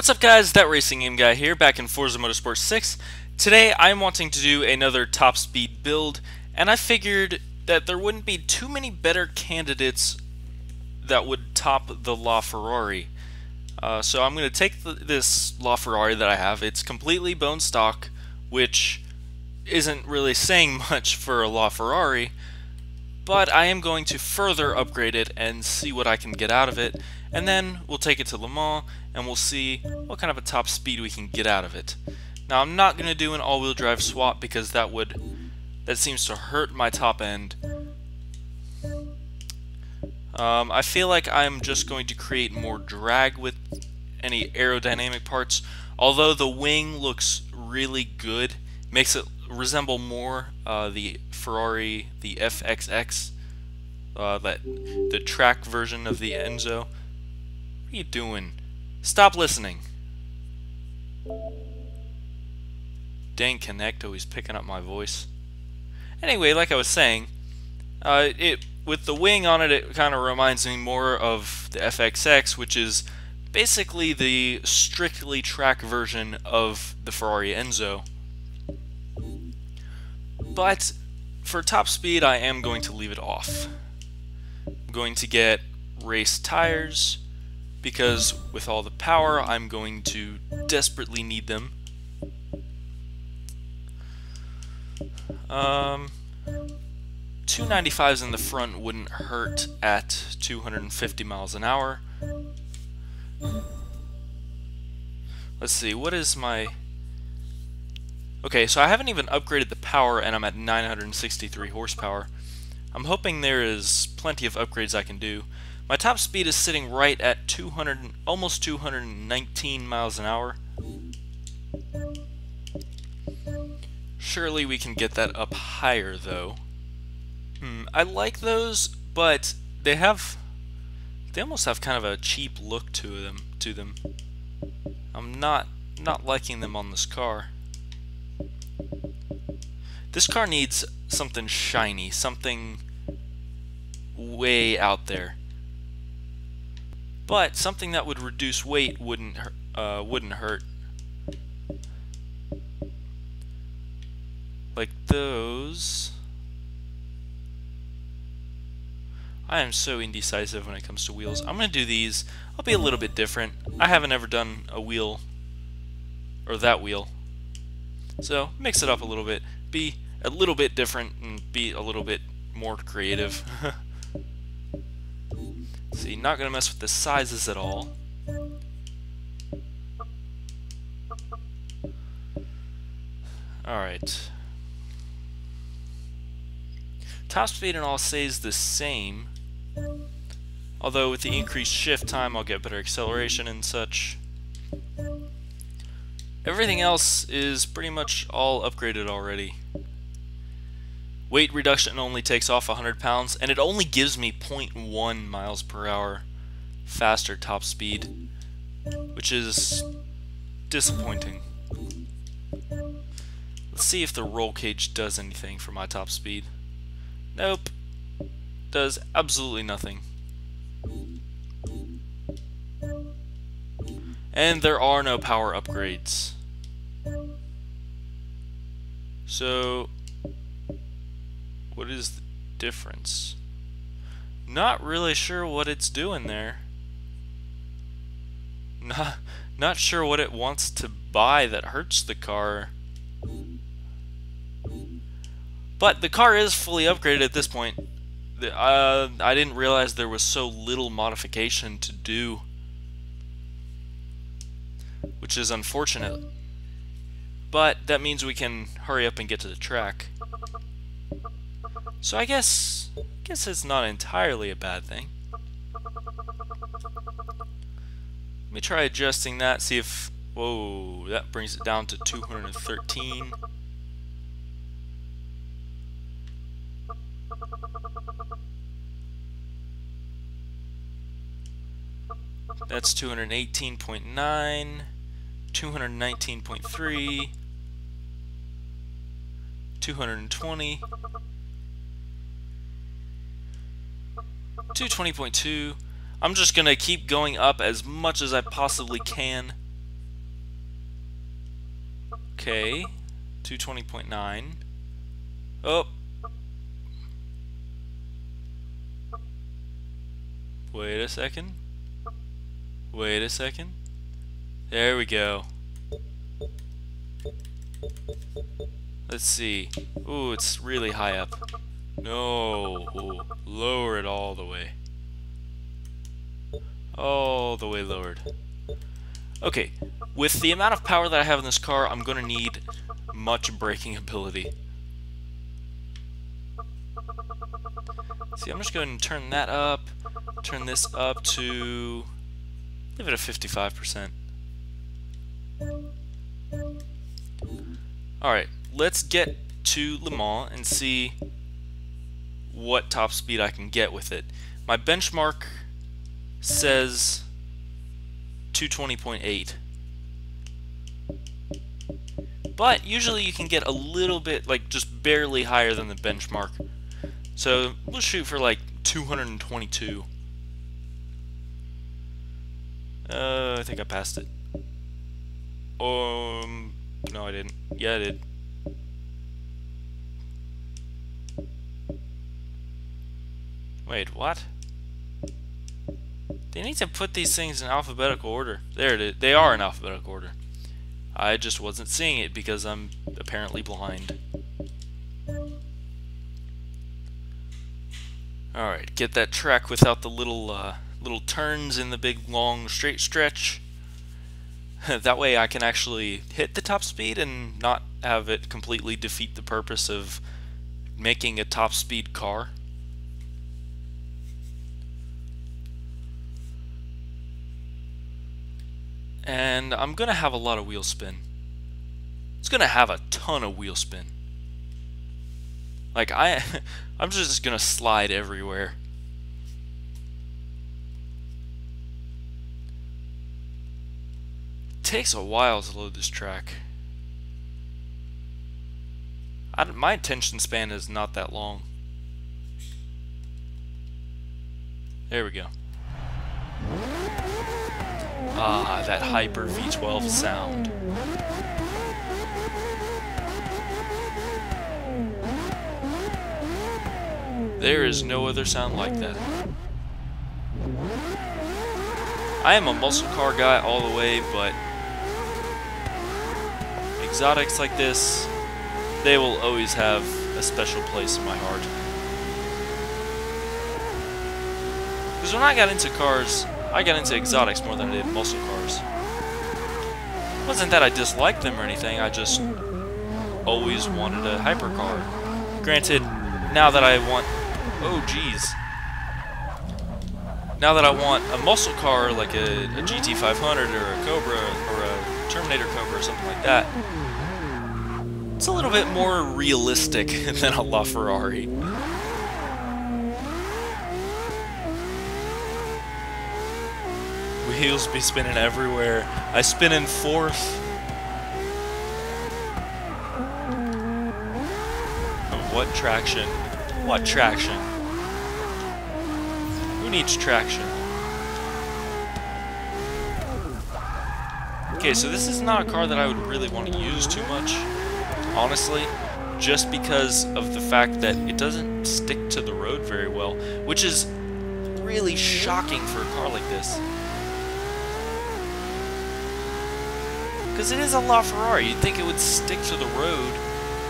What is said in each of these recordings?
What's up guys, that Racing Game Guy here, back in Forza Motorsport 6. Today I'm wanting to do another top speed build, and I figured that there wouldn't be too many better candidates that would top the LaFerrari. So I'm going to take this LaFerrari that I have. It's completely bone stock, which isn't really saying much for a LaFerrari, but I am going to further upgrade it and see what I can get out of it, and then we'll take it to Le Mans and we'll see what kind of a top speed we can get out of it. Now I'm not going to do an all-wheel drive swap because that seems to hurt my top end. I feel like I'm just going to create more drag with any aerodynamic parts. Although the wing looks really good, makes it resemble more the Ferrari, the FXX, the track version of the Enzo. What are you doing? Stop listening. Dang Connect always picking up my voice. Anyway, like I was saying, with the wing on it, it kind of reminds me more of the FXX, which is basically the strictly track version of the Ferrari Enzo. But for top speed, I am going to leave it off. I'm going to get race tires, because with all the power, I'm going to desperately need them. 295s in the front wouldn't hurt at 250 miles an hour. Let's see, what is my... Okay, so I haven't even upgraded the power and I'm at 963 horsepower. I'm hoping there is plenty of upgrades I can do. My top speed is sitting right at almost 219 miles an hour. Surely we can get that up higher though. I like those, but they almost have kind of a cheap look to them. I'm not liking them on this car. This car needs something shiny, something way out there. But something that would reduce weight wouldn't hurt. Like those. I am so indecisive when it comes to wheels. I'm going to do these. I'll be a little bit different. I haven't ever done a wheel, or that wheel. So, mix it up a little bit. Be a little bit different and be a little bit more creative. See, not going to mess with the sizes at all. Alright. Top speed and all stays the same, although with the increased shift time I'll get better acceleration and such. Everything else is pretty much all upgraded already. Weight reduction only takes off 100 pounds, and it only gives me 0.1 miles per hour faster top speed, which is disappointing. Let's see if the roll cage does anything for my top speed. Nope. Does absolutely nothing. And there are no power upgrades. So, what is the difference? Not really sure what it's doing there. Not sure what it wants to buy that hurts the car. But the car is fully upgraded at this point. I didn't realize there was so little modification to do, which is unfortunate. But that means we can hurry up and get to the track. So I guess it's not entirely a bad thing. Let me try adjusting that, see if... Whoa, that brings it down to 213. That's 218.9, 219.3, 220, 220.2. I'm just gonna keep going up as much as I possibly can. Okay, 220.9. Oh. Wait a second. Wait a second. There we go. Let's see. Ooh, it's really high up. No. Ooh, lower it all the way. All the way lowered. Okay, with the amount of power that I have in this car, I'm going to need much braking ability. See, I'm just going to turn that up, turn this up to, leave it at 55%. Alright, let's get to Le Mans and see what top speed I can get with it. My benchmark says 220.8. But usually you can get a little bit, like just barely higher than the benchmark. So we'll shoot for like 222. I think I passed it. No I didn't. Yeah I did. Wait, what? They need to put these things in alphabetical order. There it is. They are in alphabetical order. I just wasn't seeing it because I'm apparently blind. Alright, get that track without the little turns in the big long straight stretch. That way I can actually hit the top speed and not have it completely defeat the purpose of making a top speed car. And I'm gonna have a lot of wheel spin. It's gonna have a ton of wheel spin. Like I'm just gonna slide everywhere. It takes a while to load this track. My attention span is not that long. There we go. Ah, that hyper V12 sound. There is no other sound like that. I am a muscle car guy all the way, but exotics like this, they will always have a special place in my heart. Because when I got into cars, I got into exotics more than I did muscle cars. It wasn't that I disliked them or anything, I just always wanted a hypercar. Granted, now that I want... Oh, jeez. Now that I want a muscle car like a GT500 or a Cobra or a Terminator Cobra or something like that, it's a little bit more realistic than a LaFerrari. Wheels be spinning everywhere. I spin in fourth. What traction? What traction? Who needs traction? Okay, so this is not a car that I would really want to use too much, honestly, just because of the fact that it doesn't stick to the road very well, which is really shocking for a car like this. Because it is a LaFerrari, you'd think it would stick to the road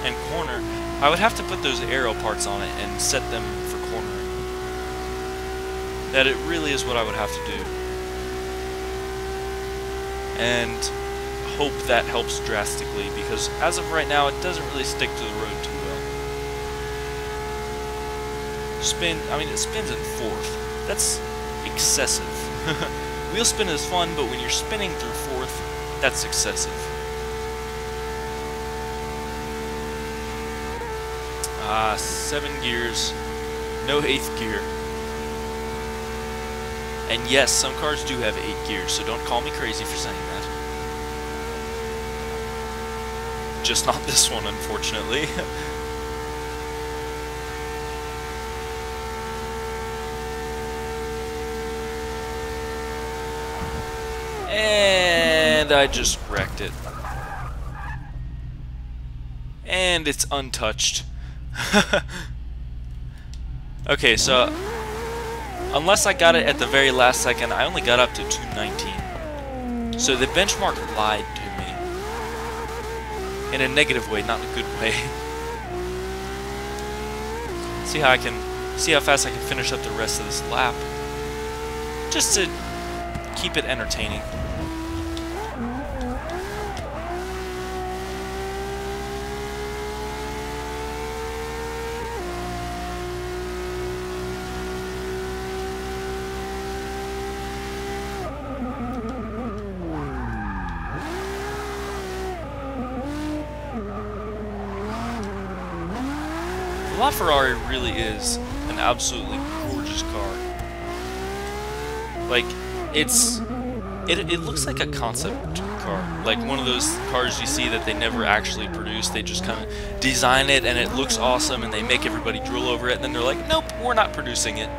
and corner. I would have to put those aero parts on it and set them for cornering. That it really is what I would have to do. And hope that helps drastically, because as of right now, it doesn't really stick to the road too well. It spins in fourth. That's excessive. Wheel spin is fun, but when you're spinning through fourth, that's excessive. 7 gears, no 8th gear. And yes, some cars do have 8 gears, so don't call me crazy for saying that. Just not this one, unfortunately. And I just wrecked it. and it's untouched. Okay, so unless I got it at the very last second, I only got up to 219. So the benchmark lied to me. In a negative way, not in a good way. See how fast I can finish up the rest of this lap. Just to keep it entertaining. The LaFerrari really is an absolutely gorgeous car. Like, it looks like a concept car. Like one of those cars you see that they never actually produce. They just kind of design it and it looks awesome and they make everybody drool over it and then they're like, nope, we're not producing it.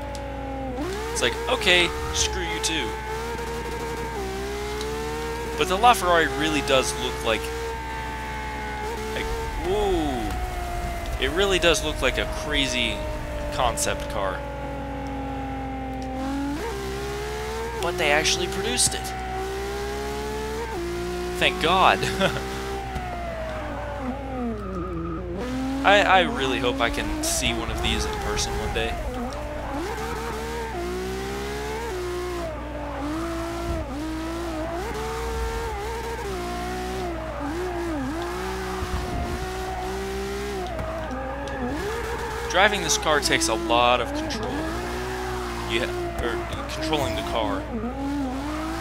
It's like, okay, screw you too. But the LaFerrari really does look like whoa. It really does look like a crazy concept car. But they actually produced it. Thank God. I really hope I can see one of these in person one day. Driving this car takes a lot of control. Controlling the car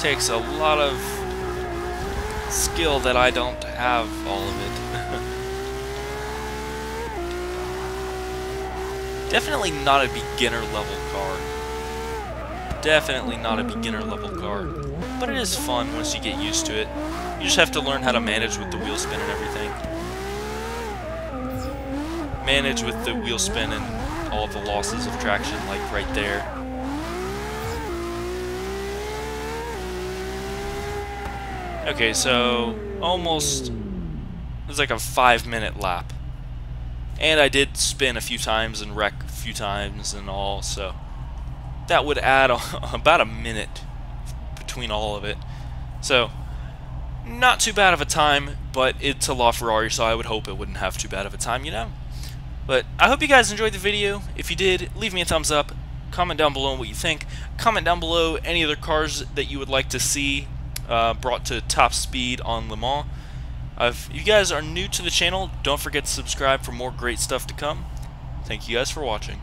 takes a lot of skill that I don't have all of it. Definitely not a beginner level car. Definitely not a beginner level car. But it is fun once you get used to it. You just have to learn how to manage with the wheel spin and everything. Manage with the wheel spin and all the losses of traction, like right there. Okay, so almost, it was like a 5-minute lap. And I did spin a few times and wreck a few times and all, so that would add about a minute between all of it. So, not too bad of a time, but it's a LaFerrari, so I would hope it wouldn't have too bad of a time, you know? But I hope you guys enjoyed the video. If you did, leave me a thumbs up. Comment down below what you think. Comment down below any other cars that you would like to see brought to top speed on Le Mans. If you guys are new to the channel, don't forget to subscribe for more great stuff to come. Thank you guys for watching.